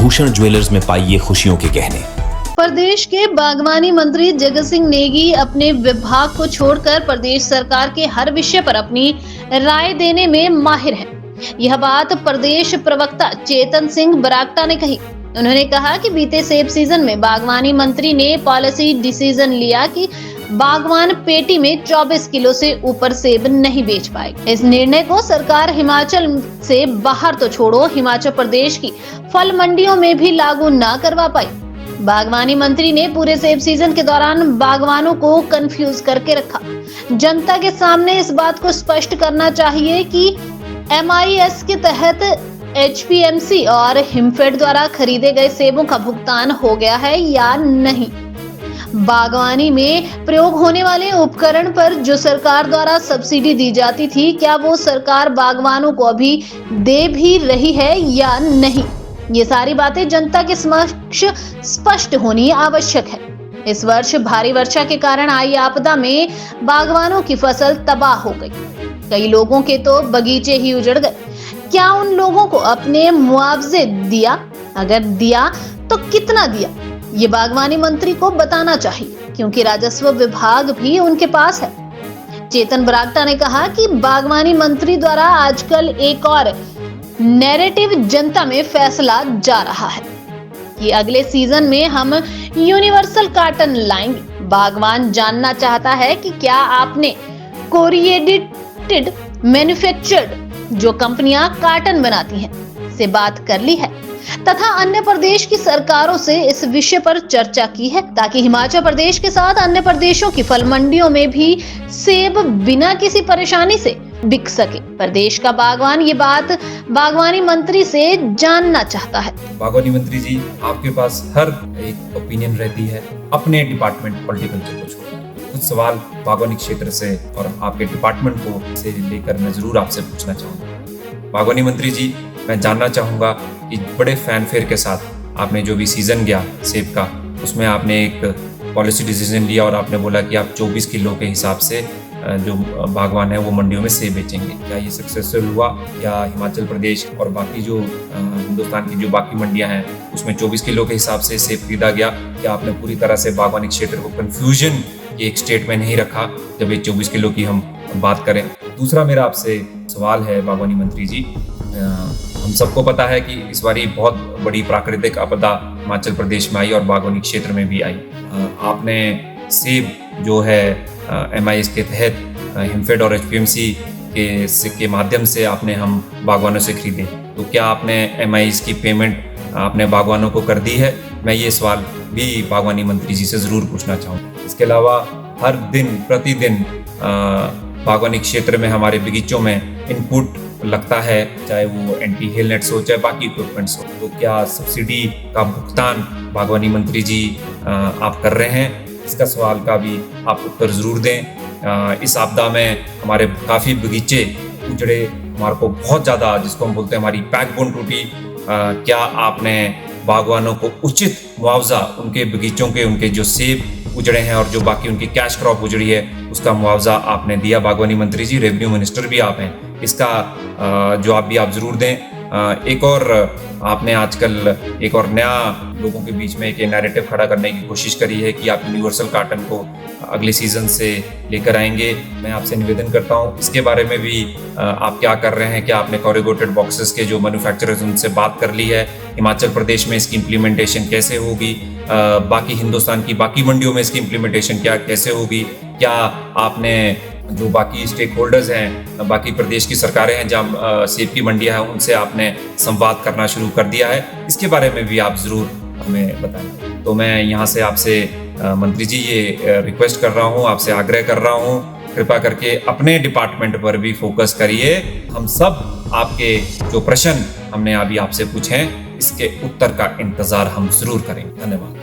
Bhushan jewellers में पाइए खुशियों के गहने। प्रदेश के बागवानी मंत्री जगत सिंह नेगी अपने विभाग को छोड़कर प्रदेश सरकार के हर विषय पर अपनी राय देने में माहिर हैं। यह बात प्रदेश प्रवक्ता चेतन सिंह बरागटा ने कही। उन्होंने कहा कि बीते सेब सीजन में बागवानी मंत्री ने पॉलिसी डिसीजन लिया कि बागवान पेटी में 24 किलो से ऊपर सेब नहीं बेच पाए। इस निर्णय को सरकार हिमाचल से बाहर तो छोड़ो, हिमाचल प्रदेश की फल मंडियों में भी लागू न करवा पाई। बागवानी मंत्री ने पूरे सेब सीजन के दौरान बागवानों को कंफ्यूज करके रखा। जनता के सामने इस बात को स्पष्ट करना चाहिए कि MIS के तहत HPMC और हिमफेड द्वारा खरीदे गए सेबों का भुगतान हो गया है या नहीं। बागवानी में प्रयोग होने वाले उपकरण पर जो सरकार द्वारा सब्सिडी दी जाती थी, क्या वो सरकार बागवानों को अभी दे भी रही है या नहीं। ये सारी बातें जनता के समक्ष स्पष्ट होनी आवश्यक है। इस वर्ष भारी वर्षा के कारण आई आपदा में बागवानों की फसल तबाह हो गई। कई लोगों के तो बगीचे ही उजड़ गए। क्या उन लोगों को अपने मुआवजे दिया? अगर दिया तो कितना दिया? ये बागवानी मंत्री को बताना चाहिए, क्योंकि राजस्व विभाग भी उनके पास है। चेतन बरागटा ने कहा कि बागवानी मंत्री द्वारा आजकल एक और नैरेटिव जनता में फैसला जा रहा है कि अगले सीजन में हम यूनिवर्सल कार्टन लाएंगे। बागवान जानना चाहता है कि क्या आपने कोरिएटेड मैन्युफैक्चर्ड जो कंपनियां कार्टन बनाती हैं से बात कर ली है तथा अन्य प्रदेश की सरकारों से इस विषय पर चर्चा की है, ताकि हिमाचल प्रदेश के साथ अन्य प्रदेशों की फल मंडियों में भी सेब बिना किसी परेशानी से बिक सके। प्रदेश का बागवान ये बात बागवानी मंत्री से जानना चाहता है। बागवानी मंत्री जी, आपके पास हर एक ओपिनियन रहती है अपने डिपार्टमेंट पॉलिटिकल को छोड़। कुछ सवाल बागवानी क्षेत्र से और आपके डिपार्टमेंट को से लेकर मैं जरूर आपसे पूछना चाहूँगा। बागवानी मंत्री जी, मैं जानना चाहूँगा कि बड़े फैनफेयर के साथ आपने जो भी सीजन गया सेब का, उसमें आपने एक पॉलिसी डिसीजन लिया और आपने बोला कि आप 24 किलो के हिसाब से जो बागवान है वो मंडियों में सेब बेचेंगे। क्या ये सक्सेसफुल हुआ? या हिमाचल प्रदेश और बाकी जो हिंदुस्तान की जो बाकी मंडियां हैं उसमें 24 किलो के हिसाब से सेब खरीदा गया? क्या आपने पूरी तरह से बागवानी क्षेत्र को कंफ्यूजन की एक स्टेट में नहीं रखा जब ये 24 किलो की हम बात करें? दूसरा मेरा आपसे सवाल है बागवानी मंत्री जी, हम सबको पता है कि इस बारी बहुत बड़ी प्राकृतिक आपदा हिमाचल प्रदेश में आई और बागवानी क्षेत्र में भी आई। आपने सेब जो है MIS के तहत हिमफेड और HPMC के माध्यम से आपने हम बागवानों से खरीदे, तो क्या आपने MIS की पेमेंट आपने बागवानों को कर दी है? मैं ये सवाल भी बागवानी मंत्री जी से ज़रूर पूछना चाहूँगा। इसके अलावा हर दिन प्रतिदिन बागवानी क्षेत्र में हमारे बगीचों में इनपुट लगता है, चाहे वो एंटी हेल नेट्स हो चाहे बाकी इक्विपमेंट्स हो, तो क्या सब्सिडी का भुगतान बागवानी मंत्री जी आप कर रहे हैं? इसका सवाल का भी आप उत्तर ज़रूर दें। इस आपदा में हमारे काफ़ी बगीचे उजड़े, हमारे को बहुत ज़्यादा, जिसको हम बोलते हैं हमारी बैकबोन टूटी। क्या आपने बागवानों को उचित मुआवजा उनके बगीचों के, उनके जो सेब उजड़े हैं और जो बाकी उनकी कैश क्रॉप उजड़ी है उसका मुआवजा आपने दिया? बागवानी मंत्री जी, रेवेन्यू मिनिस्टर भी आप हैं, इसका जवाब भी आप ज़रूर दें। एक और आपने आजकल एक और नया लोगों के बीच में एक नैरेटिव खड़ा करने की कोशिश करी है कि आप यूनिवर्सल कार्टन को अगले सीजन से लेकर आएंगे। मैं आपसे निवेदन करता हूं, इसके बारे में भी आप क्या कर रहे हैं? क्या आपने कॉरिगेटेड बॉक्सेस के जो मैन्युफैक्चरर्स उनसे बात कर ली है? हिमाचल प्रदेश में इसकी इम्प्लीमेंटेशन कैसे होगी? बाकी हिंदुस्तान की बाकी मंडियों में इसकी इम्प्लीमेंटेशन कैसे होगी? क्या आपने जो बाकी स्टेक होल्डर्स हैं, बाकी प्रदेश की सरकारें हैं जहाँ सेब की मंडियाँ हैं, उनसे आपने संवाद करना शुरू कर दिया है? इसके बारे में भी आप ज़रूर हमें बताएं। तो मैं यहाँ से आपसे मंत्री जी ये रिक्वेस्ट कर रहा हूँ, आपसे आग्रह कर रहा हूँ, कृपया करके अपने डिपार्टमेंट पर भी फोकस करिए। हम सब आपके जो प्रश्न हमने अभी आपसे पूछे हैं इसके उत्तर का इंतज़ार हम ज़रूर करेंगे। धन्यवाद।